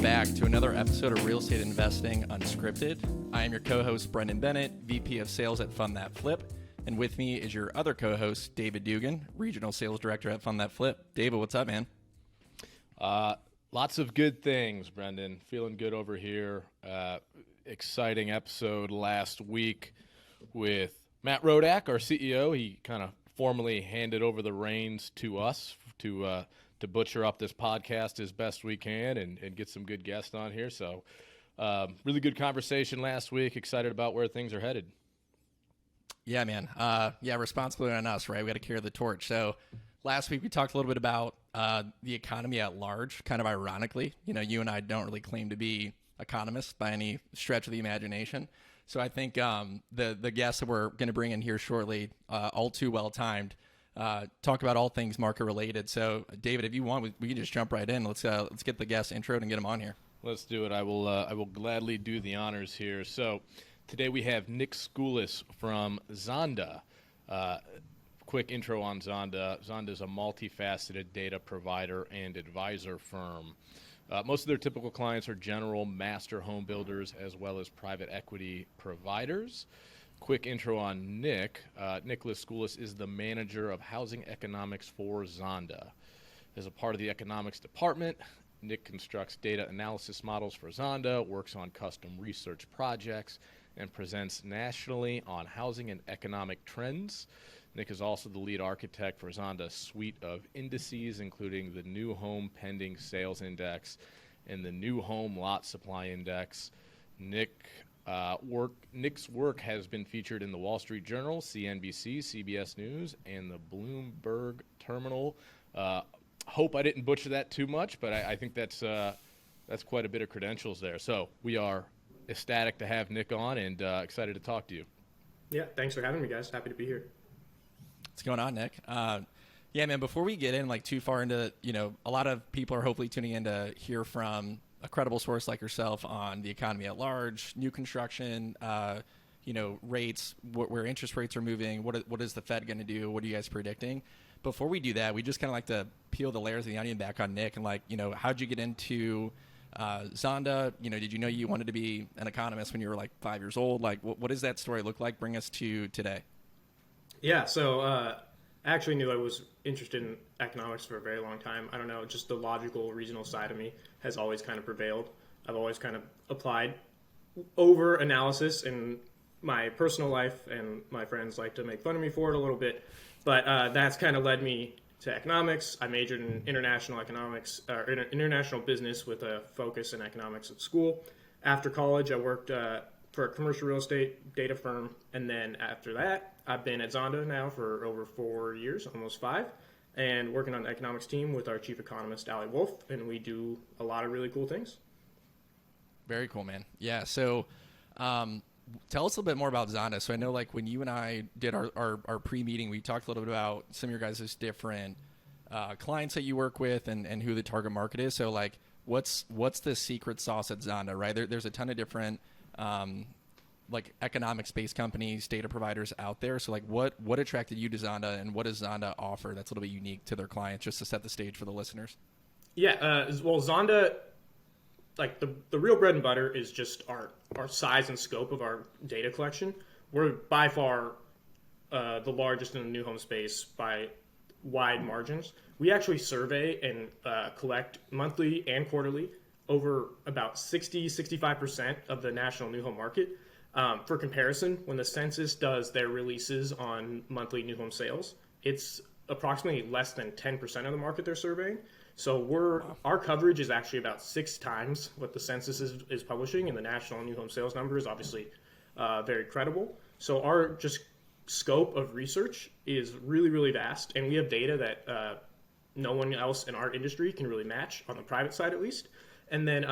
back to another episode of Real Estate Investing Unscripted. I am your co-host, Brendan Bennett, VP of Sales at Fund That Flip. And with me is your other co-host, David Dugan, Regional Sales Director at Fund That Flip. David, what's up, man? Lots of good things, Brendan. Feeling good over here. Exciting episode last week with Matt Rodak, our CEO. He kind of formally handed over the reins to us to butcher up this podcast as best we can and get some good guests on here. So really good conversation last week. Excited about where things are headed. Yeah, man. Responsibility on us, right? We got to carry the torch. So last week we talked a little bit about the economy at large, kind of ironically. You know, you and I don't really claim to be economists by any stretch of the imagination. So I think the guests that we're going to bring in here shortly, all too well timed, talk about all things market related. So David, if you want, we can just jump right in. Let's get the guest intro and get them on here. Let's do it. I will gladly do the honors here. So today we have Nik Scoolis from Zonda. Quick intro on Zonda. Zonda is a multifaceted data provider and advisor firm. Most of their typical clients are general master home builders as well as private equity providers. Quick intro on Nik. Nicholas Scoolis is the manager of housing economics for Zonda. As a part of the economics department, Nik constructs data analysis models for Zonda, works on custom research projects, and presents nationally on housing and economic trends. Nik is also the lead architect for Zonda's suite of indices, including the New Home Pending Sales Index and the New Home Lot Supply Index. Nik's work has been featured in the Wall Street Journal, CNBC, CBS News, and the Bloomberg Terminal. Hope I didn't butcher that too much, but I think that's quite a bit of credentials there. So we are ecstatic to have Nik on and excited to talk to you. Yeah, thanks for having me, guys. Happy to be here. What's going on, Nik? Yeah, man, before we get in too far into, a lot of people are hopefully tuning in to hear from a credible source like yourself on the economy at large, new construction, rates, where interest rates are moving, what is the Fed going to do, what are you guys predicting? Before we do that, we just kind of like to peel the layers of the onion back on Nik and how'd you get into Zonda? Did you know you wanted to be an economist when you were 5 years old? What does that story look like? Bring us to today. Yeah, so I actually knew I was interested in economics for a very long time. I don't know, just the logical, reasonable side of me has always kind of prevailed. I've always kind of applied over analysis in my personal life, and my friends like to make fun of me for it a little bit. But that's kind of led me to economics. I majored in international economics, or international business with a focus in economics at school. After college, I worked for a commercial real estate data firm, and then after that, I've been at Zonda now for over 4 years, almost 5, and working on the economics team with our chief economist, Ali Wolf, and we do a lot of really cool things. Very cool, man. Yeah, so tell us a little bit more about Zonda. So I know when you and I did our pre-meeting, we talked a little bit about some of your guys' different clients that you work with and who the target market is. So what's the secret sauce at Zonda, right? There's a ton of different economics-based companies, data providers out there. So what attracted you to Zonda, and what does Zonda offer that's a little bit unique to their clients, just to set the stage for the listeners? Yeah, well, Zonda, the real bread and butter is just our size and scope of our data collection. We're by far the largest in the new home space by wide margins. We actually survey and collect monthly and quarterly over about 65% of the national new home market. For comparison, when the census does their releases on monthly new home sales, it's approximately less than 10% of the market they're surveying. So our coverage is actually about 6 times what the census is publishing, and the national new home sales number is obviously very credible. So our just scope of research is really, really vast, and we have data that no one else in our industry can really match, on the private side at least. And then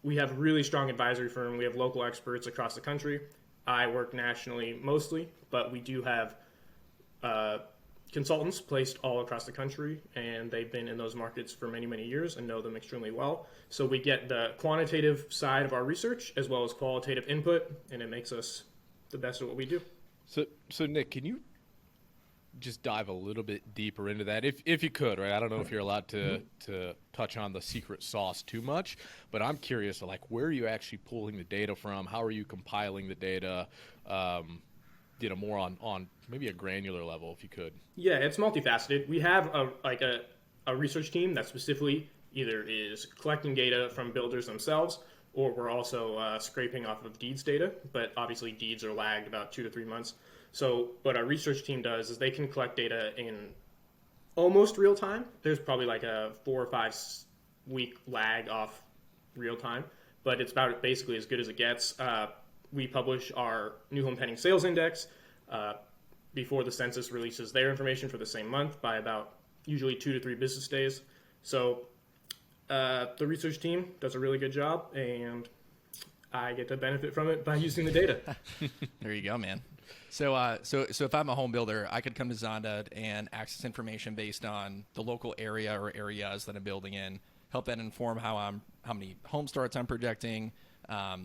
we have a really strong advisory firm. We have local experts across the country. I work nationally mostly, but we do have consultants placed all across the country, and they've been in those markets for many, many years and know them extremely well. So we get the quantitative side of our research as well as qualitative input, and it makes us the best at what we do. So Nik, can you just dive a little bit deeper into that, if you could, right? I don't know if you're allowed to touch on the secret sauce too much, but I'm curious, like, where are you actually pulling the data from? How are you compiling the data? More on maybe a granular level, if you could. Yeah, it's multifaceted. We have a research team that specifically either is collecting data from builders themselves, or we're also scraping off of deeds data. But obviously, deeds are lagged about 2 to 3 months. So what our research team does is they can collect data in almost real time. There's probably like a 4 or 5 week lag off real time, but it's about basically as good as it gets. We publish our new home pending sales index before the census releases their information for the same month by about usually 2 to 3 business days. So the research team does a really good job, and I get to benefit from it by using the data. There you go, man. So if I'm a home builder, I could come to Zonda and access information based on the local area or areas that I'm building in, help that inform how many home starts I'm projecting, how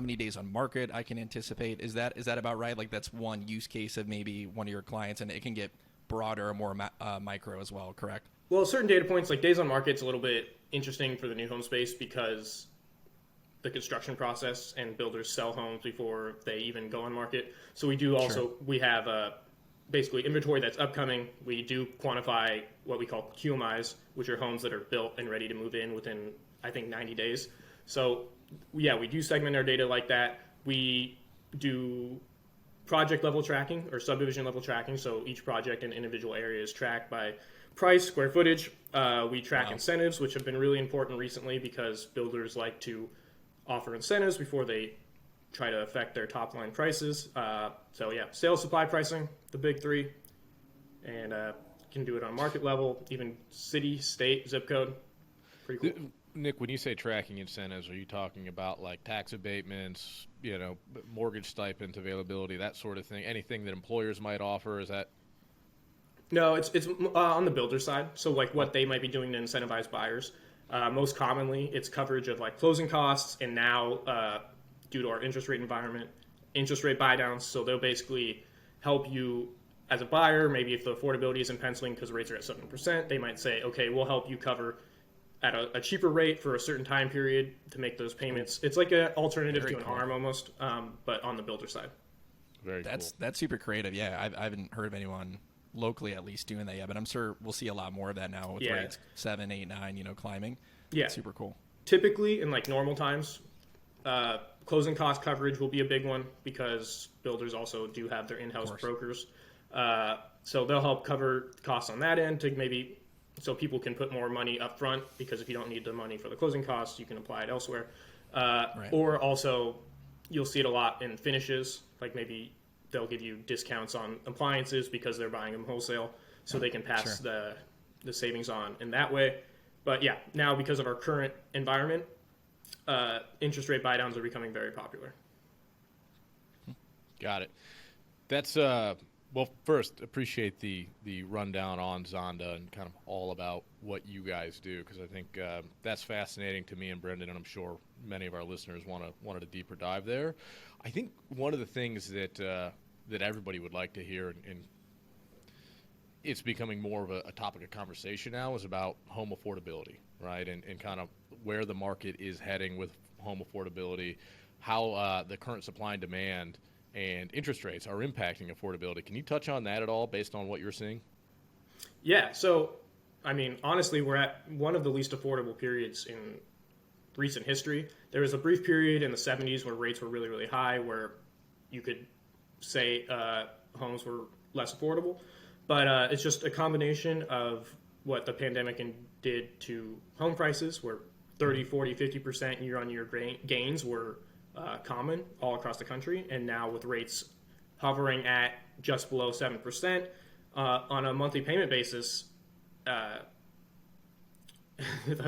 many days on market I can anticipate. Is that about right? Like, that's one use case of maybe one of your clients, and it can get broader or more micro as well, correct? Well, certain data points like days on market's a little bit interesting for the new home space because the construction process and builders sell homes before they even go on market. So we do also, we have basically inventory that's upcoming. We do quantify what we call QMIs, which are homes that are built and ready to move in within, I think, 90 days. So yeah, we do segment our data like that. We do project level tracking or subdivision level tracking. So each project in individual area is tracked by price, square footage. We track incentives, which have been really important recently because builders like to offer incentives before they try to affect their top line prices. So yeah, sales, supply, pricing, the big three, and can do it on market level, even city, state, zip code. Pretty cool. Nick, when you say tracking incentives, are you talking about like tax abatements, mortgage stipends, availability, that sort of thing? Anything that employers might offer? Is that? No, it's on the builder side. So like what they might be doing to incentivize buyers. Most commonly, it's coverage of like closing costs, and now due to our interest rate environment, interest rate buy downs. So they'll basically help you as a buyer. Maybe if the affordability isn't penciling because rates are at 7%, they might say, okay, we'll help you cover at a cheaper rate for a certain time period to make those payments. It's like an alternative to an ARM almost, but on the builder side. Very cool. That's super creative. Yeah, I haven't heard of anyone locally at least doing that yet, but I'm sure we'll see a lot more of that now with rates 7, 8, 9, climbing. Yeah, it's super cool. Typically in like normal times, closing cost coverage will be a big one because builders also do have their in-house brokers. So they'll help cover costs on that end to maybe so people can put more money up front, because if you don't need the money for the closing costs, you can apply it elsewhere. Or also you'll see it a lot in finishes, like maybe they'll give you discounts on appliances because they're buying them wholesale, so they can pass the savings on in that way. But yeah, now because of our current environment, interest rate buy downs are becoming very popular. Got it. That's well, first, appreciate the rundown on Zonda and kind of all about what you guys do, because I think that's fascinating to me and Brendan, and I'm sure many of our listeners wanted a deeper dive there. I think one of the things that everybody would like to hear, and it's becoming more of a topic of conversation now, is about home affordability, right? And kind of where the market is heading with home affordability, how the current supply and demand and interest rates are impacting affordability. Can you touch on that at all based on what you're seeing? Yeah, so, I mean, honestly, we're at one of the least affordable periods in recent history. There was a brief period in the 70s where rates were really, really high, where you could say homes were less affordable. But it's just a combination of what the pandemic did to home prices, where 30, 40, 50% year-on-year gains were common all across the country, and now with rates hovering at just below 7% on a monthly payment basis, the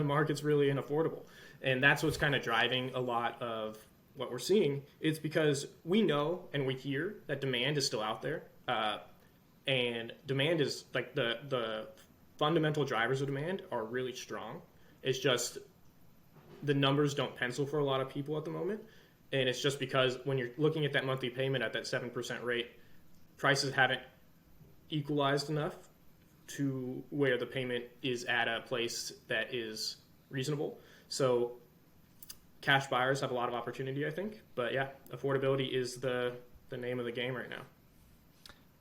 market's really unaffordable. And that's what's kind of driving a lot of what we're seeing. It's because we know and we hear that demand is still out there, and demand is like the fundamental drivers of demand are really strong. It's just the numbers don't pencil for a lot of people at the moment. And it's just because when you're looking at that monthly payment at that 7% rate, prices haven't equalized enough to where the payment is at a place that is reasonable. So cash buyers have a lot of opportunity, I think. But yeah, affordability is the name of the game right now.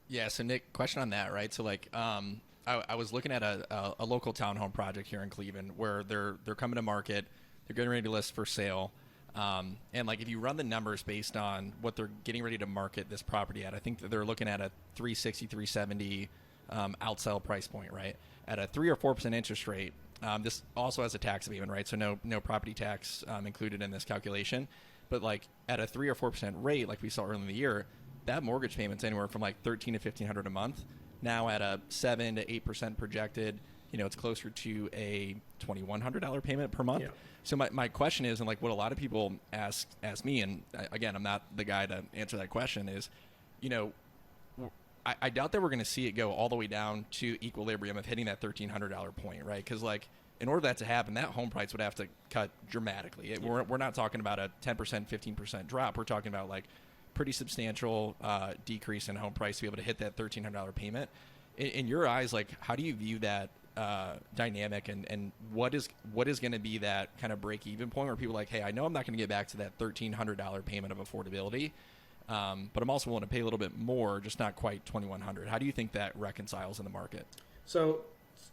Yeah. So Nick, question on that, right? So like, I was looking at a local townhome project here in Cleveland where they're coming to market, they're getting ready to list for sale. And like if you run the numbers based on what they're getting ready to market this property at, I think that they're looking at a 360, 370 outsell price point, right? At a 3 or 4% interest rate. This also has a tax abatement, right? So no property tax included in this calculation. But like at a 3 or 4% rate, like we saw early in the year, that mortgage payment's anywhere from like $1,300 to $1,500 a month. Now at a 7 to 8% projected, it's closer to a $2,100 payment per month. Yeah. So my question is, and like what a lot of people ask me, and again, I'm not the guy to answer that question, is, I doubt that we're going to see it go all the way down to equilibrium of hitting that $1,300 point, right? Because like in order for that to happen, that home price would have to cut dramatically. We're not talking about a 10%, 15% drop. We're talking about like pretty substantial decrease in home price to be able to hit that $1,300 payment. In your eyes, like how do you view that dynamic, and what is going to be that kind of break even point where people are like, hey, I know I'm not going to get back to that $1,300 payment of affordability, but I'm also willing to pay a little bit more, just not quite $2,100. How do you think that reconciles in the market? So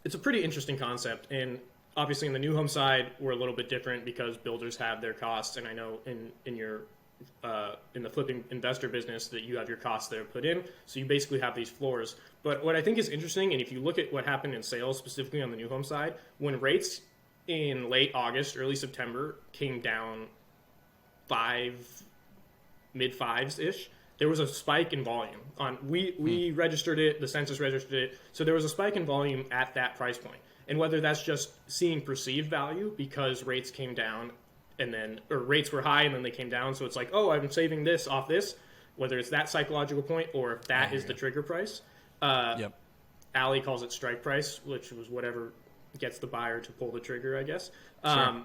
it's a pretty interesting concept, and obviously in the new home side we're a little bit different because builders have their costs, and I know in your in the flipping investor business that you have your costs that are put in, so you basically have these floors. But what I think is interesting, and if you look at what happened in sales specifically on the new home side, when rates in late August, early September came down mid fives ish, there was a spike in volume. We registered it, the census registered it, so there was a spike in volume at that price point. And whether that's just seeing perceived value because rates came down or rates were high and then they came down, so it's like, oh, I'm saving this off this, whether it's that psychological point or if that is the trigger price. Yep. Allie calls it strike price, which was whatever gets the buyer to pull the trigger, I guess. Sure.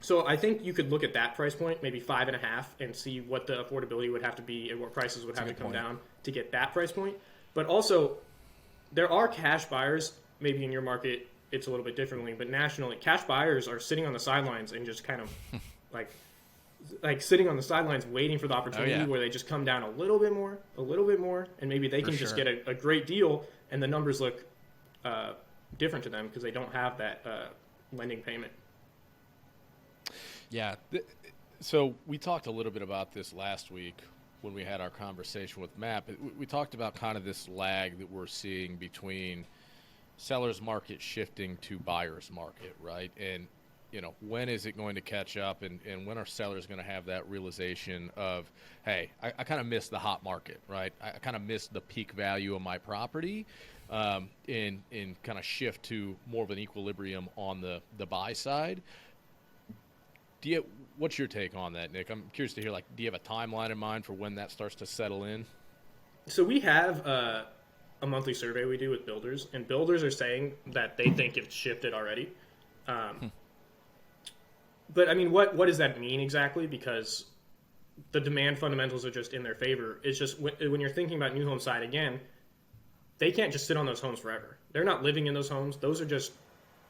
So I think you could look at that price point, maybe 5.5, and see what the affordability would have to be and what prices would have to come down to get that price point. But also, there are cash buyers, maybe in your market it's a little bit differently, but nationally, cash buyers are sitting on the sidelines and just kind of like sitting on the sidelines waiting for the opportunity where they just come down a little bit more, and maybe they can just get a great deal, and the numbers look different to them because they don't have that lending payment. Yeah. So we talked a little bit about this last week when we had our conversation with Matt. We talked about kind of this lag that we're seeing between seller's market shifting to buyer's market, right? And, when is it going to catch up, and when are sellers going to have that realization of, hey, I kind of missed the hot market, right? I kind of missed the peak value of my property, and kind of shift to more of an equilibrium on the buy side. What's your take on that, Nick? I'm curious to hear, do you have a timeline in mind for when that starts to settle in? So we have a monthly survey we do with builders, and builders are saying that they think it's shifted already. But I mean, what does that mean exactly? Because the demand fundamentals are just in their favor. It's just when you're thinking about new home side again, they can't just sit on those homes forever. They're not living in those homes. Those are just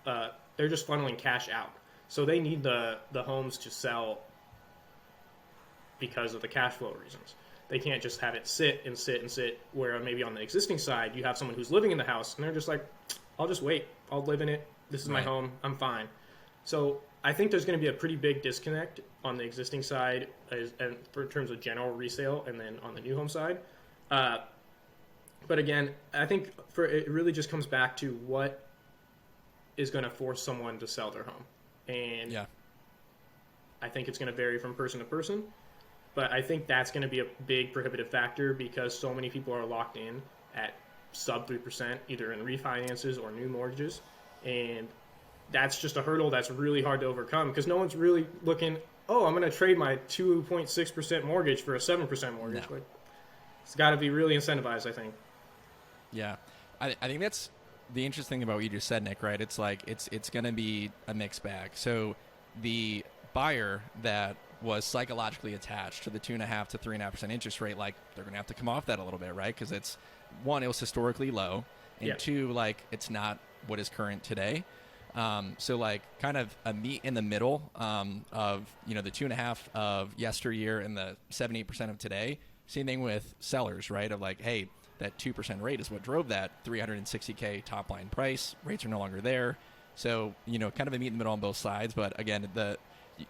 they're just funneling cash out. So they need the homes to sell because of the cash flow reasons. They can't just have it sit and sit and sit, where maybe on the existing side you have someone who's living in the house and they're just like, I'll just wait. I'll live in it. This is my home. I'm fine. So I think there's going to be a pretty big disconnect on the existing side in terms of general resale, and then on the new home side. But again, I think it really just comes back to what is going to force someone to sell their home. And I think it's going to vary from person to person. But I think that's going to be a big prohibitive factor because so many people are locked in at sub 3%, either in refinances or new mortgages. And that's just a hurdle that's really hard to overcome because no one's really looking, I'm going to trade my 2.6% mortgage for a 7% mortgage. No. It's got to be really incentivized, I think. Yeah. I think that's the interesting thing about what you just said, Nick, right? It's like it's going to be a mixed bag. So the buyer that was psychologically attached to the 2.5 to 3.5% interest rate, like they're going to have to come off that a little bit, right? Because it's one, it was historically low, and Yeah. two, like it's not what is current today. So like kind of a meet in the middle of the 2.5 of yesteryear and the 70% of today. Same thing with sellers, right? Of like, hey, that 2% rate is what drove that 360K top line price. Rates are no longer there. So, kind of a meet in the middle on both sides. But again,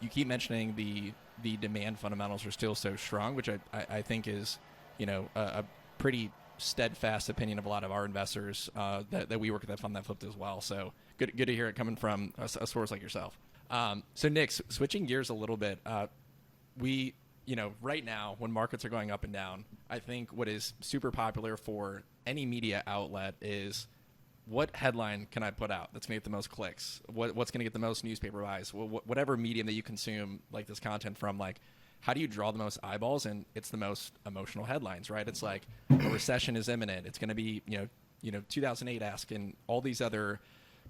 you keep mentioning the demand fundamentals are still so strong, which I think is, a pretty steadfast opinion of a lot of our investors that we work with that fund that flipped as well. So good to hear it coming from a source like yourself. So Nick, switching gears a little bit, we, right now when markets are going up and down, I think what is super popular for any media outlet is what headline can I put out that's going to get the most clicks? What's going to get the most newspaper buys? Whatever medium that you consume like this content from, like, how do you draw the most eyeballs? And it's the most emotional headlines, right? It's like a recession is imminent. It's going to be, 2008-esque and all these other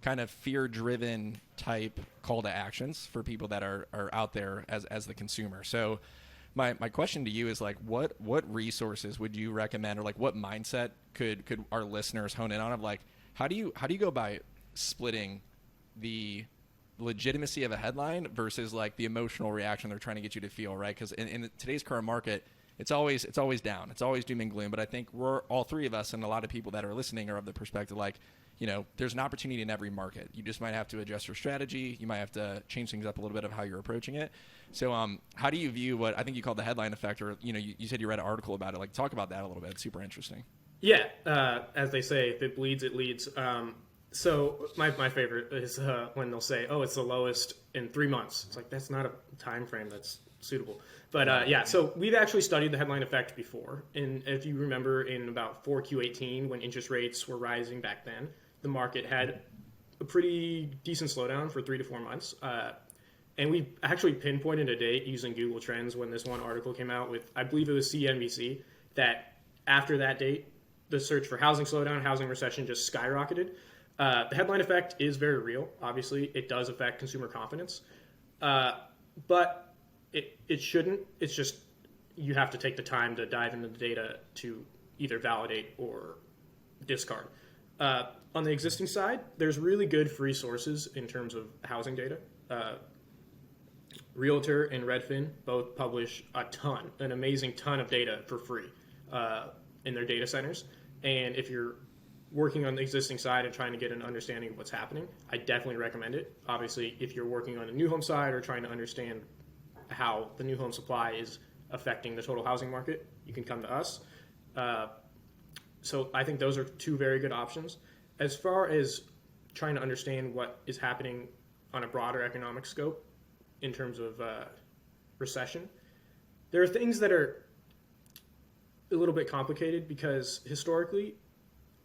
kind of fear-driven type call to actions for people that are out there as the consumer. So my question to you is like, what resources would you recommend, or like what mindset could our listeners hone in on, of like, how do you go by splitting the legitimacy of a headline versus like the emotional reaction they're trying to get you to feel, right? Because in today's current market, it's always down. It's always doom and gloom. But I think we're all three of us and a lot of people that are listening are of the perspective like, there's an opportunity in every market. You just might have to adjust your strategy. You might have to change things up a little bit of how you're approaching it. So how do you view what I think you called the headline effect, or, you said you read an article about it. Like, talk about that a little bit. It's super interesting. Yeah, as they say, if it bleeds, it leads. So my favorite is when they'll say, "Oh, it's the lowest in 3 months." It's like, that's not a time frame that's suitable. But yeah, so we've actually studied the headline effect before, and if you remember, in about 4Q18, when interest rates were rising back then, the market had a pretty decent slowdown for 3 to 4 months. And we actually pinpointed a date using Google Trends when this one article came out with, I believe it was CNBC, that after that date, the search for housing slowdown, housing recession just skyrocketed. The headline effect is very real. Obviously, it does affect consumer confidence. But it shouldn't. It's just you have to take the time to dive into the data to either validate or discard. On the existing side, there's really good free sources in terms of housing data. Realtor and Redfin both publish an amazing ton of data for free in their data centers. And if you're working on the existing side and trying to get an understanding of what's happening, I definitely recommend it. Obviously, if you're working on a new home side or trying to understand how the new home supply is affecting the total housing market, you can come to us. So I think those are two very good options. As far as trying to understand what is happening on a broader economic scope in terms of recession, there are things that are a little bit complicated because historically,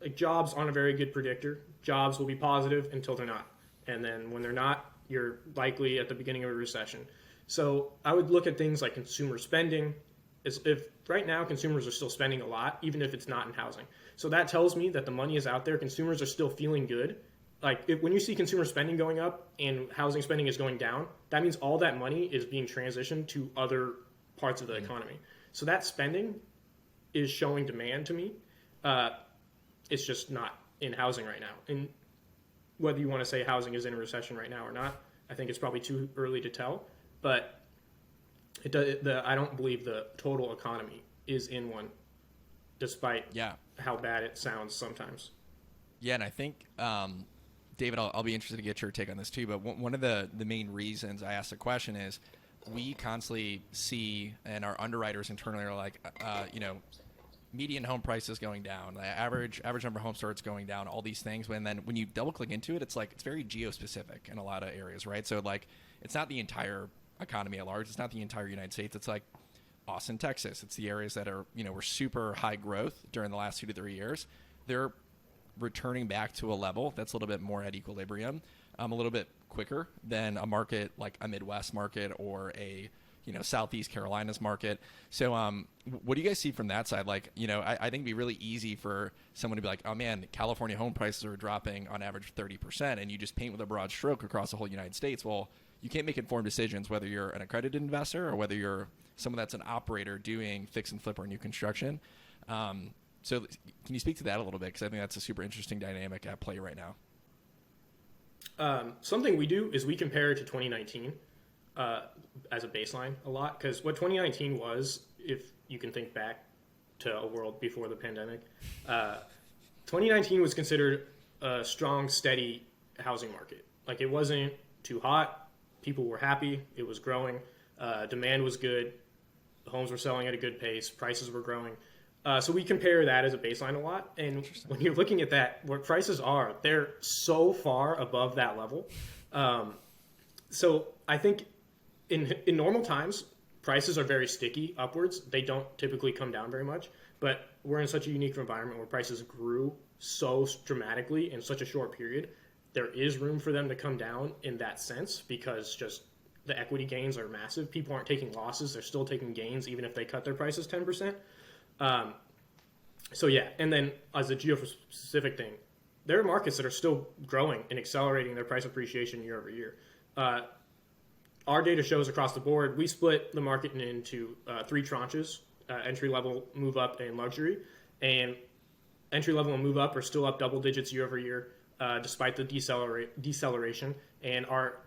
like, jobs aren't a very good predictor. Jobs will be positive until they're not. And then when they're not, you're likely at the beginning of a recession. So I would look at things like consumer spending. If right now consumers are still spending a lot, even if it's not in housing. So that tells me that the money is out there. Consumers are still feeling good. Like, when you see consumer spending going up and housing spending is going down, that means all that money is being transitioned to other parts of the economy. So that spending is showing demand to me. It's just not in housing right now. And whether you want to say housing is in a recession right now or not, I think it's probably too early to tell. But I don't believe the total economy is in one, despite how bad it sounds sometimes. Yeah, and I think, David, I'll be interested to get your take on this too, but one of the main reasons I asked the question is we constantly see, and our underwriters internally are like, median home prices going down, the average number of home starts going down, all these things. And then when you double click into it, it's like, it's very geo-specific in a lot of areas, right? So like, it's not the entire economy at large. It's not the entire United States. It's like Austin, Texas. It's the areas that are, were super high growth during the last 2 to 3 years. They're returning back to a level that's a little bit more at equilibrium, a little bit quicker than a market like a Midwest market or a, Southeast Carolina's market. So what do you guys see from that side? Like, I think it'd be really easy for someone to be like, oh man, California home prices are dropping on average 30%, and you just paint with a broad stroke across the whole United States. Well, you can't make informed decisions whether you're an accredited investor or whether you're someone that's an operator doing fix and flip or new construction. So can you speak to that a little bit? Because I think that's a super interesting dynamic at play right now. Something we do is we compare it to 2019 as a baseline a lot, because what 2019 was, if you can think back to a world before the pandemic, 2019 was considered a strong, steady housing market. Like, it wasn't too hot. People were happy. It was growing. Demand was good. The homes were selling at a good pace. Prices were growing. So we compare that as a baseline a lot. And when you're looking at that, where prices are, they're so far above that level. So I think in normal times, prices are very sticky upwards. They don't typically come down very much. But we're in such a unique environment where prices grew so dramatically in such a short period. There is room for them to come down in that sense, because just the equity gains are massive. People aren't taking losses. They're still taking gains even if they cut their prices 10%. So yeah, and then as a geo-specific thing, there are markets that are still growing and accelerating their price appreciation year over year. Our data shows across the board, we split the market into 3 tranches, entry level, move up, and luxury. And entry level and move up are still up double digits year over year, despite the deceleration. And our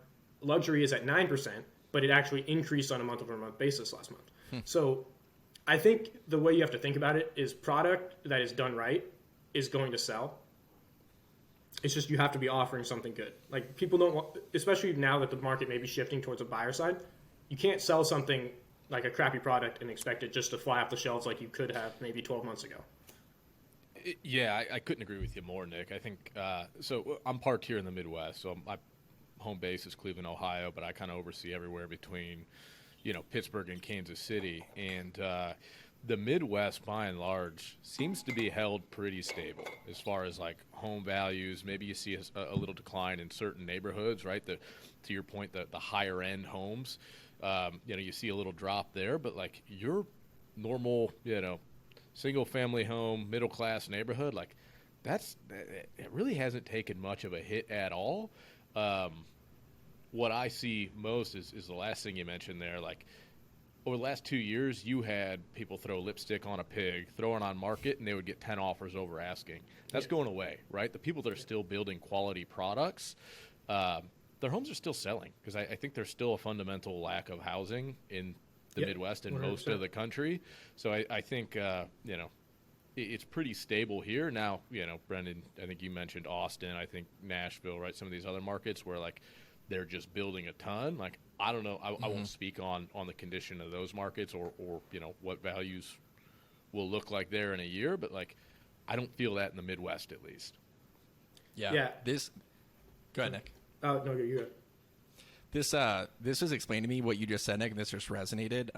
luxury is at 9%, but it actually increased on a month-over-month basis last month. So I think the way you have to think about it is product that is done right is going to sell. It's just you have to be offering something good. Like, people don't want, especially now that the market may be shifting towards a buyer side, you can't sell something like a crappy product and expect it just to fly off the shelves like you could have maybe 12 months ago. Yeah, I couldn't agree with you more, Nick. I think, so I'm parked here in the Midwest, so my home base is Cleveland, Ohio, but I kind of oversee everywhere between, Pittsburgh and Kansas City. And the Midwest, by and large, seems to be held pretty stable as far as, like, home values. Maybe you see a little decline in certain neighborhoods, right? To your point, the higher-end homes, you see a little drop there. But, like, your normal, single-family home, middle-class neighborhood, like, it really hasn't taken much of a hit at all. What I see most is the last thing you mentioned there. Like, over the last 2 years, you had people throw lipstick on a pig, throw it on market, and they would get 10 offers over asking. That's going away, right? The people that are still building quality products, their homes are still selling, because I think there's still a fundamental lack of housing in the Midwest and 100%. Most of the country. So I think, it's pretty stable here. Now, Brendan, I think you mentioned Austin, I think Nashville, right? Some of these other markets where, like, they're just building a ton. Like, I don't know. I won't speak on the condition of those markets or what values will look like there in a year. But, like, I don't feel that in the Midwest, at least. Yeah. Go ahead, Nick. Oh, no, you go. This was explained to me, what you just said, Nick, and this just resonated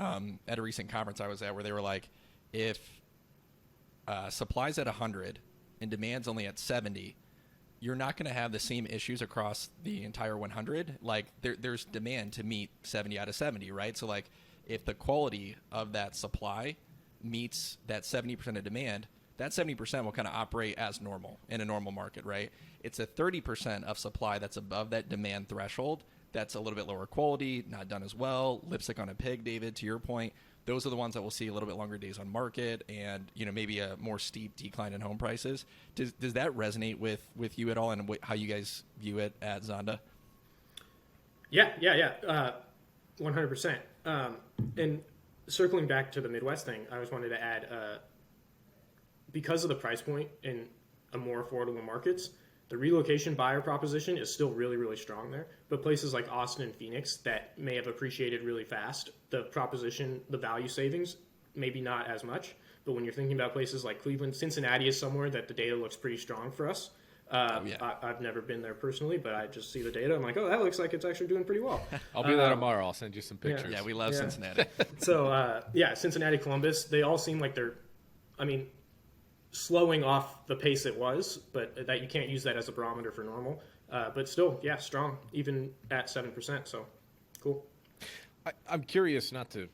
at a recent conference I was at, where they were like, if supply's at 100 and demand's only at 70, you're not going to have the same issues across the entire 100. Like, there's demand to meet 70 out of 70, right? So, like, if the quality of that supply meets that 70% of demand, that 70% will kind of operate as normal in a normal market, right? It's a 30% of supply that's above that demand threshold that's a little bit lower quality, not done as well, lipstick on a pig, David, to your point. Those are the ones that we'll see a little bit longer days on market and, maybe a more steep decline in home prices. Does that resonate with you at all, and how you guys view it at Zonda? Yeah. 100%. And circling back to the Midwest thing, I just wanted to add, because of the price point in a more affordable markets, the relocation buyer proposition is still really, really strong there. But places like Austin and Phoenix that may have appreciated really fast, the proposition, the value savings, maybe not as much. But when you're thinking about places like Cleveland, Cincinnati is somewhere that the data looks pretty strong for us. I've never been there personally, but I just see the data. I'm like, oh, that looks like it's actually doing pretty well. I'll be there tomorrow. I'll send you some pictures. Yeah, we love Cincinnati. So, Cincinnati, Columbus, they all seem like they're, slowing off the pace it was, but that you can't use that as a barometer for normal. But still, strong, even at 7%. So, cool. I'm curious not to.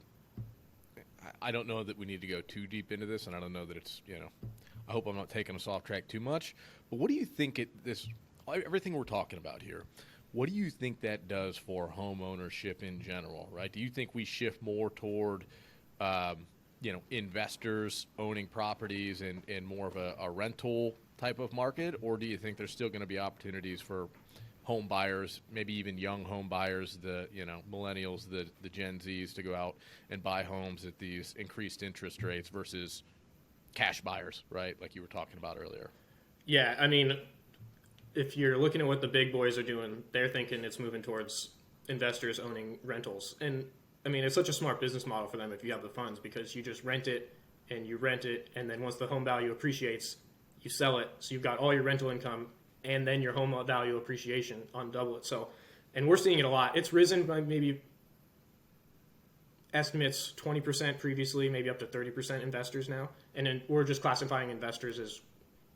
I don't know that we need to go too deep into this, and I don't know that it's I hope I'm not taking us off track too much. But what do you think everything we're talking about here? What do you think that does for home ownership in general? Right? Do you think we shift more toward investors owning properties in more of a rental type of market, or do you think there's still going to be opportunities for home buyers, maybe even young home buyers, the millennials, the Gen Zs, to go out and buy homes at these increased interest rates versus cash buyers, right? Like you were talking about earlier. Yeah, I mean, if you're looking at what the big boys are doing, they're thinking it's moving towards investors owning rentals. And I mean, it's such a smart business model for them if you have the funds, because you just rent it, and then once the home value appreciates, you sell it. So you've got all your rental income and then your home value appreciation on double it. So, and we're seeing it a lot. It's risen by maybe estimates 20% previously, maybe up to 30% investors now. And then we're just classifying investors as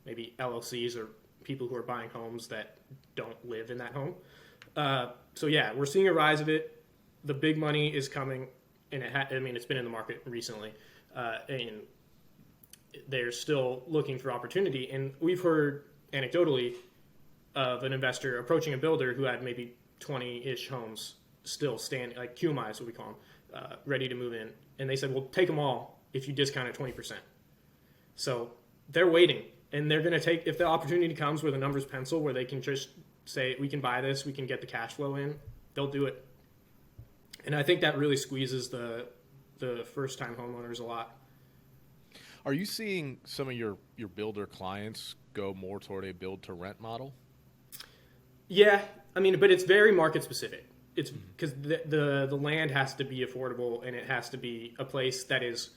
maybe LLCs or people who are buying homes that don't live in that home. So yeah, we're seeing a rise of it. The big money is coming, and it's been in the market recently, and they're still looking for opportunity. And we've heard anecdotally of an investor approaching a builder who had maybe 20-ish homes still standing, like QMI is what we call them, ready to move in. And they said, well, take them all if you discount it 20%. So they're waiting, and they're going to take, if the opportunity comes where the numbers pencil, where they can just say, we can buy this, we can get the cash flow in, they'll do it. And I think that really squeezes the first-time homeowners a lot. Are you seeing some of your builder clients go more toward a build-to-rent model? Yeah, I mean, but it's very market specific. It's because the land has to be affordable, and it has to be a place that is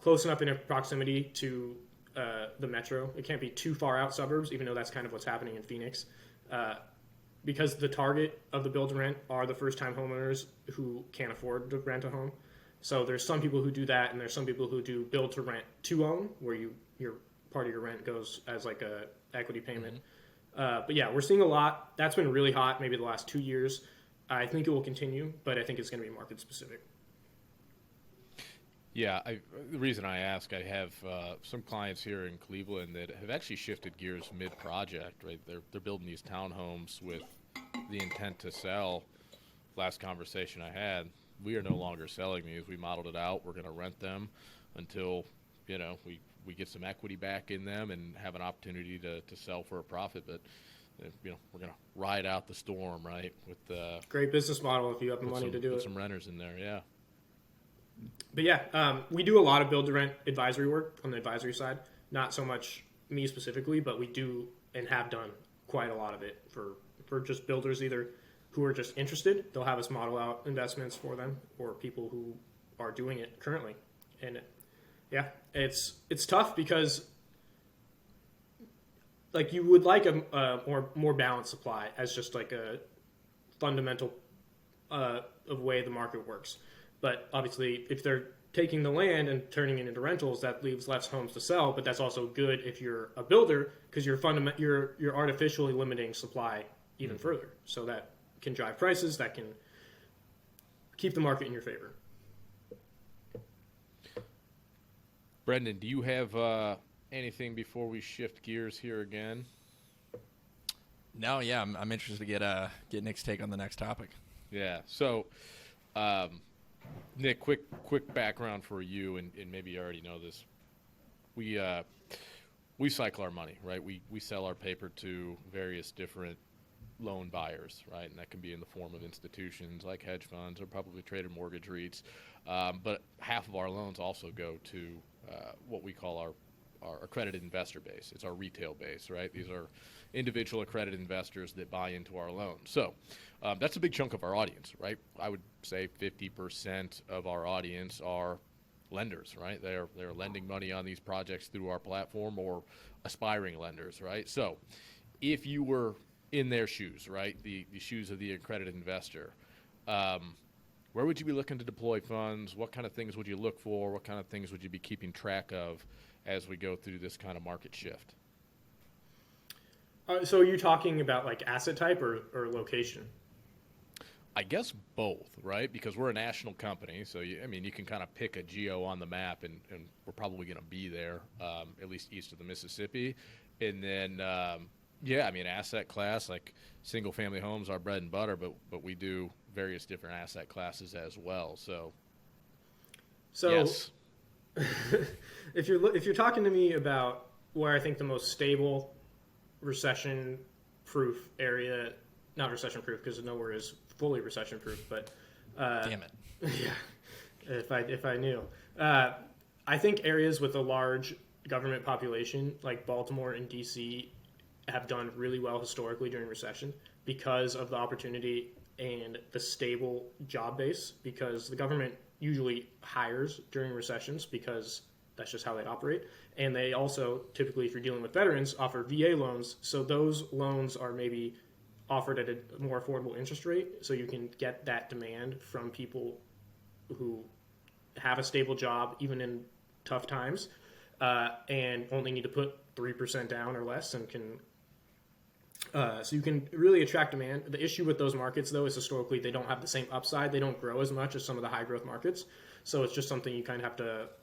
close enough in proximity to the metro. It can't be too far out suburbs, even though that's kind of what's happening in Phoenix. Because the target of the build to rent are the first time homeowners who can't afford to rent a home. So there's some people who do that, and there's some people who do build to rent to own, where your part of your rent goes as like a equity payment. But yeah, we're seeing a lot. That's been really hot maybe the last 2 years. I think it will continue, but I think it's going to be market specific. Yeah, the reason I ask, I have some clients here in Cleveland that have actually shifted gears mid-project, right? They're building these townhomes with the intent to sell. Last conversation I had, we are no longer selling these. We modeled it out. We're going to rent them until, we get some equity back in them and have an opportunity to sell for a profit. But, we're going to ride out the storm, right? With great business model if you have the money to do it. Put some renters in there, yeah. But yeah, we do a lot of build-to-rent advisory work on the advisory side. Not so much me specifically, but we do and have done quite a lot of it for just builders either who are just interested. They'll have us model out investments for them, or people who are doing it currently. And yeah, it's tough because like you would like a more balanced supply as just like a fundamental of way the market works. But obviously, if they're taking the land and turning it into rentals, that leaves less homes to sell. But that's also good if you're a builder, because you're artificially limiting supply even further. So that can drive prices, that can keep the market in your favor. Brendan, do you have anything before we shift gears here again? No, yeah, I'm interested to get Nick's take on the next topic. Yeah. So, Nik, quick background for you, and maybe you already know this. We cycle our money, right? We sell our paper to various different loan buyers, right? And that can be in the form of institutions like hedge funds or publicly traded mortgage REITs. But half of our loans also go to what we call our accredited investor base. It's our retail base, right? These are individual accredited investors that buy into our loans. So that's a big chunk of our audience, right? I would say 50% of our audience are lenders, right? They're lending money on these projects through our platform, or aspiring lenders, right? So if you were in their shoes, right, the shoes of the accredited investor, where would you be looking to deploy funds? What kind of things would you look for? What kind of things would you be keeping track of as we go through this kind of market shift? So are you talking about like asset type or location? I guess both, right? Because we're a national company, so you can kind of pick a geo on the map, and we're probably going to be there, at least east of the Mississippi. And then, asset class like single family homes are bread and butter, but we do various different asset classes as well. So yes. if you're talking to me about where I think the most stable recession-proof area, not recession-proof because nowhere is fully recession-proof, but damn it, yeah, if I knew, I think areas with a large government population like Baltimore and DC have done really well historically during recession because of the opportunity and the stable job base, because the government usually hires during recessions because that's just how they operate. And they also, typically, if you're dealing with veterans, offer VA loans. So those loans are maybe offered at a more affordable interest rate. So you can get that demand from people who have a stable job, even in tough times, and only need to put 3% down or less and can so you can really attract demand. The issue with those markets, though, is historically they don't have the same upside. They don't grow as much as some of the high growth markets. So it's just something you kind of have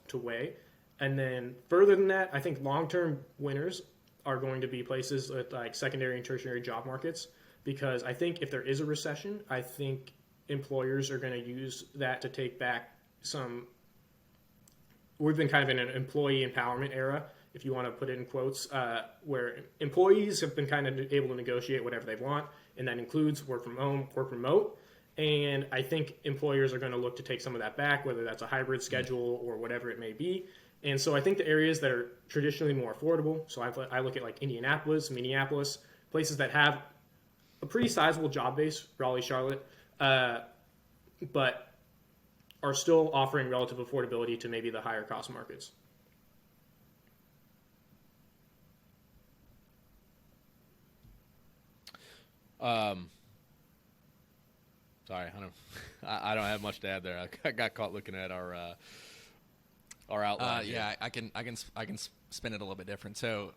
to weigh. And then further than that, I think long-term winners are going to be places with like secondary and tertiary job markets, because I think if there is a recession, I think employers are going to use that to take back some. We've been kind of in an employee empowerment era, if you want to put it in quotes, where employees have been kind of able to negotiate whatever they want, and that includes work from home, work remote. And I think employers are going to look to take some of that back, whether that's a hybrid schedule or whatever it may be. And so I think the areas that are traditionally more affordable, so I look at like Indianapolis, Minneapolis, places that have a pretty sizable job base, Raleigh, Charlotte, but are still offering relative affordability to maybe the higher cost markets. Sorry, I don't have much to add there. I got caught looking at our outline. Yeah, I can spin it a little bit different. So,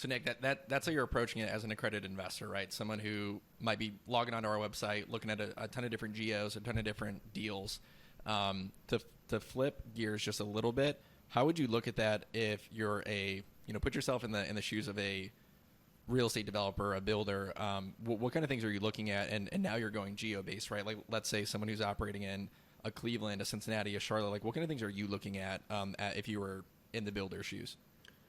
Nick, that's how you're approaching it as an accredited investor, right? Someone who might be logging onto our website, looking at a ton of different geos, a ton of different deals. To flip gears just a little bit, how would you look at that if you're put yourself in the shoes of a real estate developer, a builder? What kind of things are you looking at? And now you're going geo-based, right? Like, let's say someone who's operating in a Cleveland, a Cincinnati, a Charlotte. Like, what kind of things are you looking at if you were in the builder's shoes?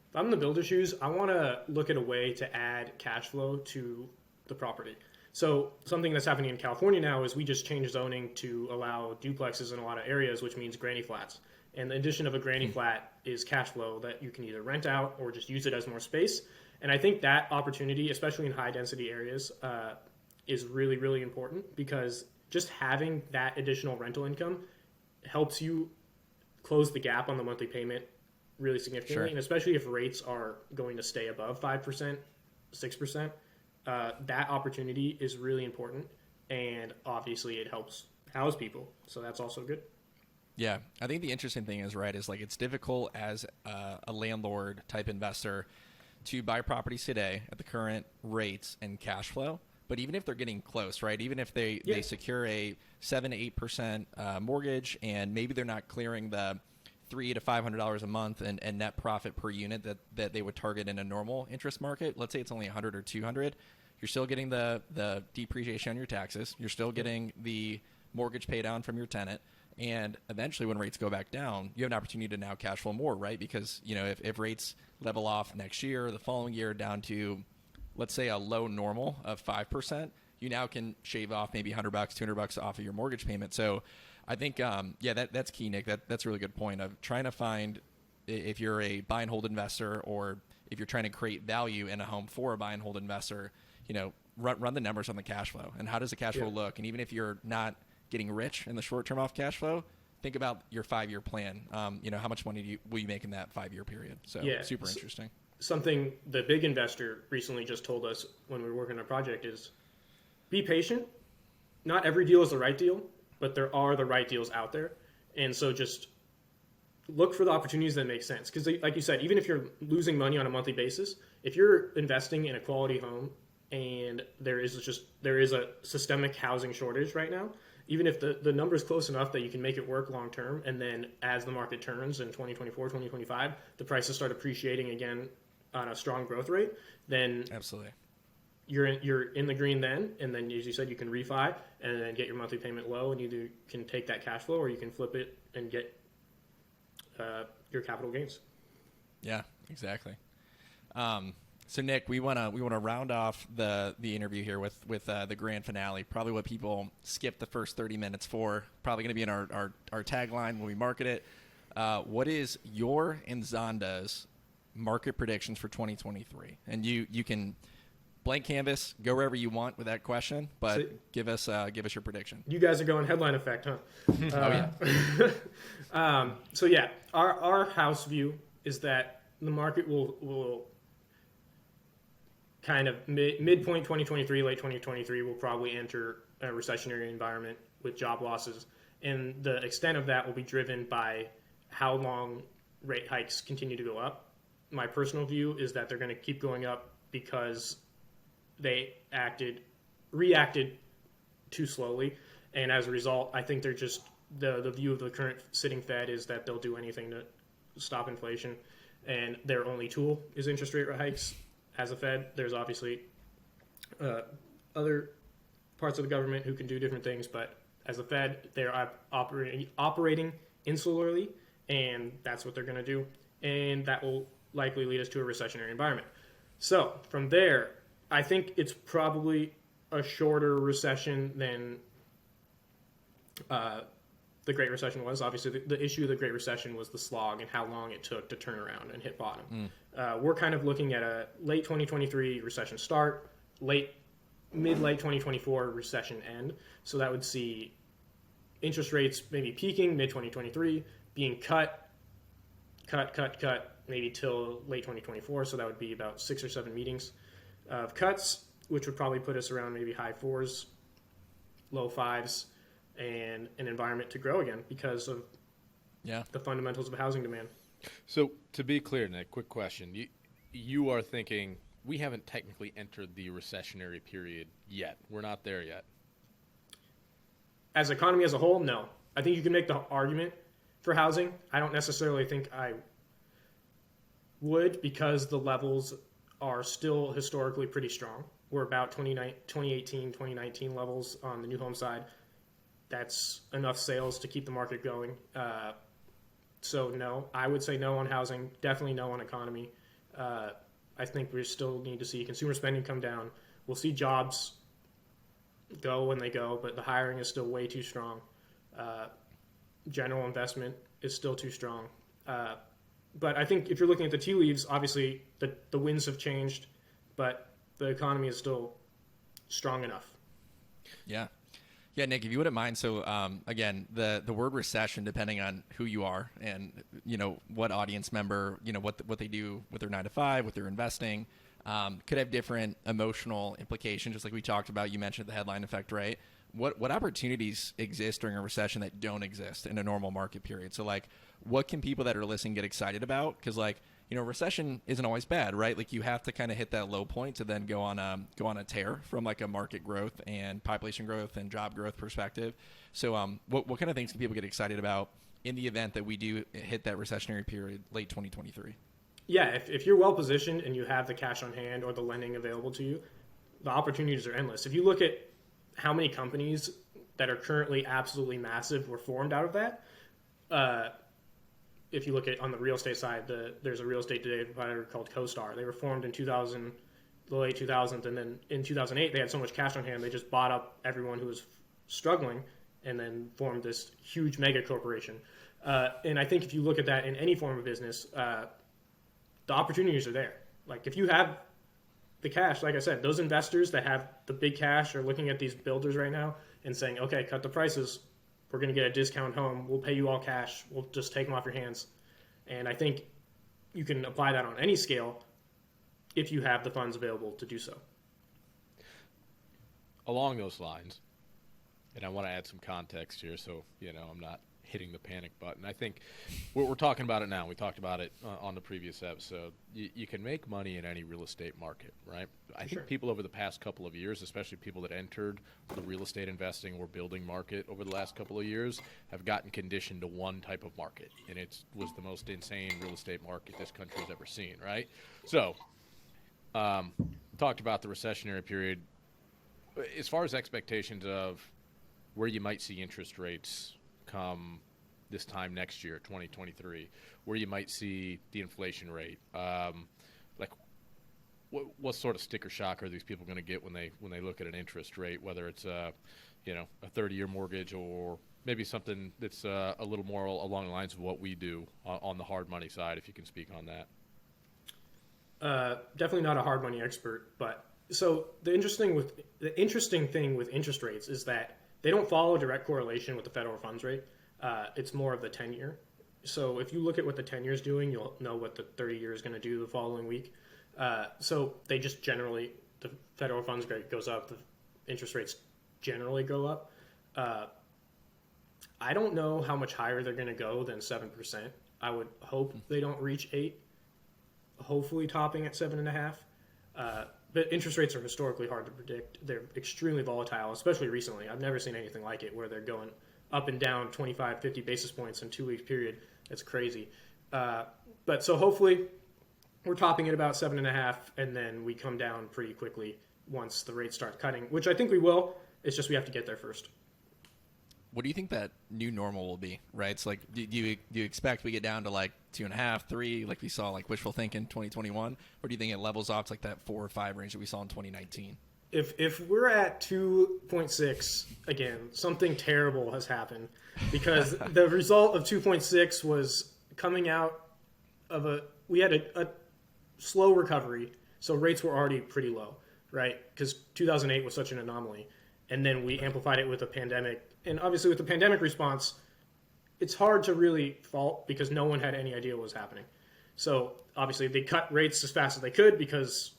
If I'm in the builder's shoes, I want to look at a way to add cash flow to the property. So something that's happening in California now is we just changed zoning to allow duplexes in a lot of areas, which means granny flats. And the addition of a granny flat is cash flow that you can either rent out or just use it as more space. And I think that opportunity, especially in high density areas, is really, really important, because just having that additional rental income helps you close the gap on the monthly payment really significantly. Sure. And especially if rates are going to stay above 5%, 6%, that opportunity is really important. And obviously it helps house people. So that's also good. Yeah, I think the interesting thing is, right, is like it's difficult as a landlord type investor to buy properties today at the current rates and cash flow. But even if they're getting close, right, even if they secure a 7 to 8% mortgage, and maybe they're not clearing the $300 to $500 a month and net profit per unit that they would target in a normal interest market, let's say it's only 100 or 200, you're still getting the depreciation on your taxes. You're still getting the mortgage pay down from your tenant. And eventually when rates go back down, you have an opportunity to now cash flow more, right? Because, if rates level off next year, the following year down to, let's say, a low normal of 5%, you now can shave off maybe $100, $200 off of your mortgage payment. So I think, that's key, Nick. That's a really good point of trying to find, if you're a buy and hold investor, or if you're trying to create value in a home for a buy and hold investor, run the numbers on the cash flow. And how does the cash flow look? And even if you're not getting rich in the short term off cash flow, think about your 5-year plan. How much money will you make in that 5-year period? So super interesting. Something the big investor recently just told us when we were working on a project is be patient. Not every deal is the right deal, but there are the right deals out there. And so just look for the opportunities that make sense. Because like you said, even if you're losing money on a monthly basis, if you're investing in a quality home and there is a systemic housing shortage right now. Even if the number is close enough that you can make it work long term, and then as the market turns in 2024, 2025, the prices start appreciating again on a strong growth rate, then Absolutely. you're in the green then, and then as you said, you can refi and then get your monthly payment low, and either can take that cash flow or you can flip it and get your capital gains. Yeah, exactly. So Nick, we wanna round off the interview here with the grand finale. Probably what people skip the first 30 minutes for. Probably going to be in our tagline when we market it. What is your and Zonda's market predictions for 2023? And you can blank canvas, go wherever you want with that question, but So, give us your prediction. you guys are going headline effect, huh? Oh yeah. So yeah, our house view is that the market will kind of midpoint 2023, late 2023 will probably enter a recessionary environment with job losses, and the extent of that will be driven by how long rate hikes continue to go up. My personal view is that they're going to keep going up because they reacted too slowly, and as a result, I think they're just the view of the current sitting Fed is that they'll do anything to stop inflation, and their only tool is interest rate hikes. As a Fed, there's obviously other parts of the government who can do different things, but as a Fed, they're operating insularly, and that's what they're going to do, and that will likely lead us to a recessionary environment. So from there, I think it's probably a shorter recession than the Great Recession was. Obviously, the issue of the Great Recession was the slog and how long it took to turn around and hit bottom. We're kind of looking at a late 2023 recession start, mid-late 2024 recession end. So that would see interest rates maybe peaking mid-2023, being cut, maybe till late 2024. So that would be about 6 or 7 meetings of cuts, which would probably put us around maybe high 4s, low 5s, and an environment to grow again because of the fundamentals of housing demand. So to be clear, Nick, quick question. You are thinking we haven't technically entered the recessionary period yet. We're not there yet. As an economy as a whole, no. I think you can make the argument for housing. I don't necessarily think I would, because the levels are still historically pretty strong. We're about 2018, 2019 levels on the new home side. That's enough sales to keep the market going. So no, I would say no on housing, definitely no on economy. I think we still need to see consumer spending come down. We'll see jobs go when they go, but the hiring is still way too strong. General investment is still too strong. But I think if you're looking at the tea leaves, obviously the winds have changed, but the economy is still strong enough. Yeah. Yeah, Nick, if you wouldn't mind. So again, the word recession, depending on who you are and, what audience member, what they do with their 9 to 5, with their investing, could have different emotional implications. Just like we talked about, you mentioned the headline effect, right? What opportunities exist during a recession that don't exist in a normal market period? So like, what can people that are listening get excited about? Because like, recession isn't always bad, right? Like you have to kind of hit that low point to then go on a tear from like a market growth and population growth and job growth perspective. So what kind of things can people get excited about in the event that we do hit that recessionary period late 2023? Yeah, if you're well positioned and you have the cash on hand or the lending available to you, the opportunities are endless. If you look at how many companies that are currently absolutely massive were formed out of that, if you look at on the real estate side, there's a real estate data provider called CoStar. They were formed in the late 2000s, and then in 2008 they had so much cash on hand they just bought up everyone who was struggling, and then formed this huge mega corporation. And I think if you look at that in any form of business, the opportunities are there. Like if you have the cash, like I said, those investors that have the big cash are looking at these builders right now and saying, okay, cut the prices. We're going to get a discount home. We'll pay you all cash. We'll just take them off your hands. And I think you can apply that on any scale if you have the funds available to do so. Along those lines, and I want to add some context here so, I'm not hitting the panic button. I think we're talking about it now. We talked about it on the previous episode. You can make money in any real estate market, right? I think people over the past couple of years, especially people that entered the real estate investing or building market over the last couple of years, have gotten conditioned to one type of market, and it was the most insane real estate market this country has ever seen, right? So, talked about the recessionary period. As far as expectations of where you might see interest rates come this time next year, 2023, where you might see the inflation rate, like what sort of sticker shock are these people going to get when they look at an interest rate, whether it's a 30-year mortgage or maybe something that's a little more along the lines of what we do on the hard money side, if you can speak on that. Definitely not a hard money expert, but so the interesting thing with interest rates is that they don't follow direct correlation with the federal funds rate. It's more of the 10-year. So if you look at what the 10-year is doing, you'll know what the 30-year is going to do the following week. So they just generally, the federal funds rate goes up, the interest rates generally go up. I don't know how much higher they're going to go than 7%. I would hope they don't reach 8, hopefully topping at 7.5. But interest rates are historically hard to predict. They're extremely volatile, especially recently. I've never seen anything like it where they're going up and down 25, 50 basis points in 2 weeks period. It's crazy. But so hopefully we're topping at about 7.5, and then we come down pretty quickly once the rates start cutting, which I think we will. It's just we have to get there first. What do you think that new normal will be, right? It's like, do you expect we get down to like 2.5, 3, like we saw like wishful thinking 2021? Or do you think it levels off to like that 4 or 5 range that we saw in 2019? If we're at 2.6 again, something terrible has happened, because the result of 2.6 was coming out of we had a slow recovery, so rates were already pretty low, right? Because 2008 was such an anomaly, and then we amplified it with a pandemic. And obviously with the pandemic response, it's hard to really fault because no one had any idea what was happening. So obviously they cut rates as fast as they could because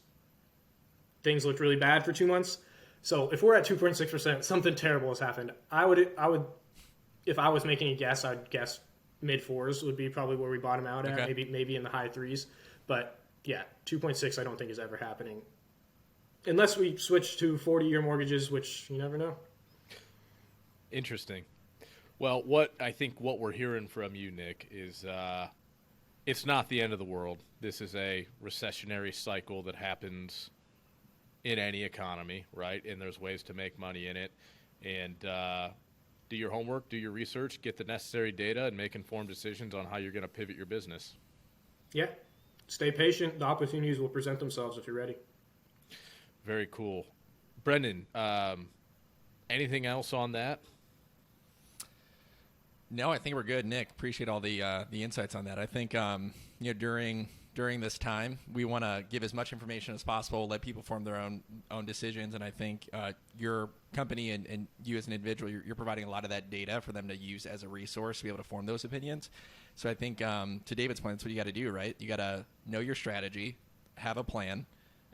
things looked really bad for 2 months. So if we're at 2.6%, something terrible has happened. I would, if I was making a guess, I'd guess mid-4s would be probably where we bottom out at, maybe in the high 3s. But yeah, 2.6 I don't think is ever happening. Unless we switch to 40-year mortgages, which you never know. Interesting. Well, what we're hearing from you, Nick, is it's not the end of the world. This is a recessionary cycle that happens in any economy, right? And there's ways to make money in it. And do your homework, do your research, get the necessary data, and make informed decisions on how you're going to pivot your business. Yeah. Stay patient. The opportunities will present themselves if you're ready. Very cool. Brendan, anything else on that? No, I think we're good, Nick. Appreciate all the insights on that. I think during this time, we want to give as much information as possible, let people form their own decisions, and I think your company and you as an individual, you're providing a lot of that data for them to use as a resource to be able to form those opinions. So I think to David's point, that's what you got to do, right? You got to know your strategy, have a plan,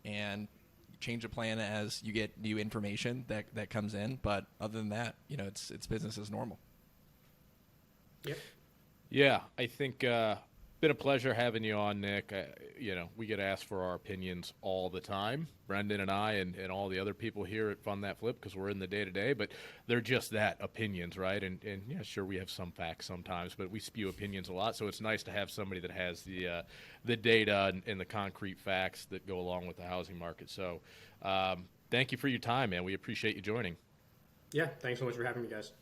and change the plan as you get new information that comes in. But other than that, it's business as normal. Yep. Yeah, I think been a pleasure having you on, Nick. We get asked for our opinions all the time, Brendan and I and all the other people here at Fund That Flip, because we're in the day-to-day, but they're just that, opinions, right? And yeah, sure, we have some facts sometimes, but we spew opinions a lot, so it's nice to have somebody that has the data and the concrete facts that go along with the housing market. So thank you for your time, man. We appreciate you joining. Yeah, thanks so much for having me, guys.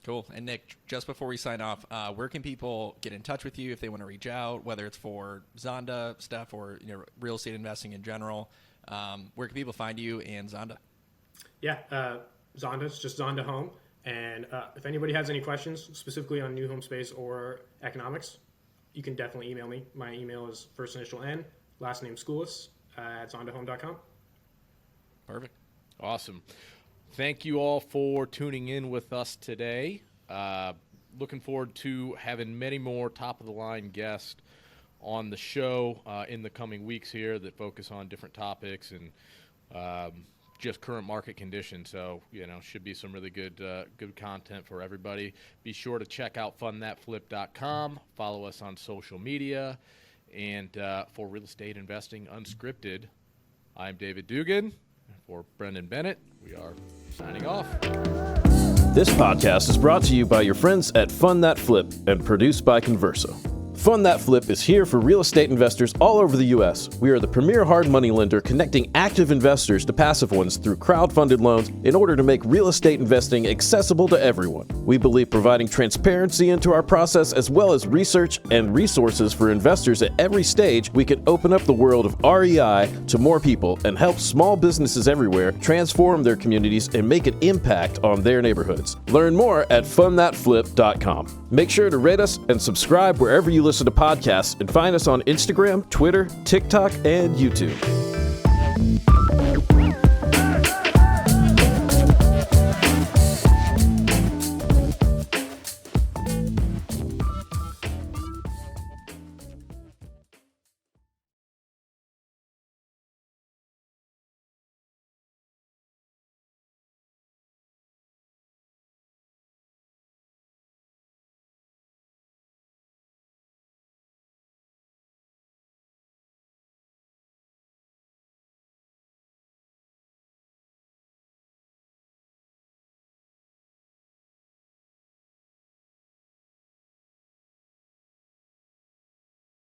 Cool. And Nick, just before we sign off, where can people get in touch with you if they want to reach out, whether it's for Zonda stuff or real estate investing in general? Where can people find you and Zonda? Yeah, Zonda, it's just Zonda Home. And if anybody has any questions specifically on new home space or economics, you can definitely email me. My email is first initial N, last name Scoolis at zondahome.com. Perfect. Awesome. Thank you all for tuning in with us today. Looking forward to having many more top-of-the-line guests on the show in the coming weeks here that focus on different topics and just current market conditions. So, should be some really good content for everybody. Be sure to check out fundthatflip.com. Follow us on social media. And for Real Estate Investing Unscripted, I'm David Dugan. For Brendan Bennett, we are signing off. This podcast is brought to you by your friends at Fund That Flip and produced by Converso. Fund That Flip is here for real estate investors all over the U.S. We are the premier hard money lender connecting active investors to passive ones through crowd-funded loans in order to make real estate investing accessible to everyone. We believe providing transparency into our process as well as research and resources for investors at every stage, we can open up the world of REI to more people and help small businesses everywhere transform their communities and make an impact on their neighborhoods. Learn more at fundthatflip.com. Make sure to rate us and subscribe wherever you listen to podcasts, and find us on Instagram, Twitter, TikTok, and YouTube.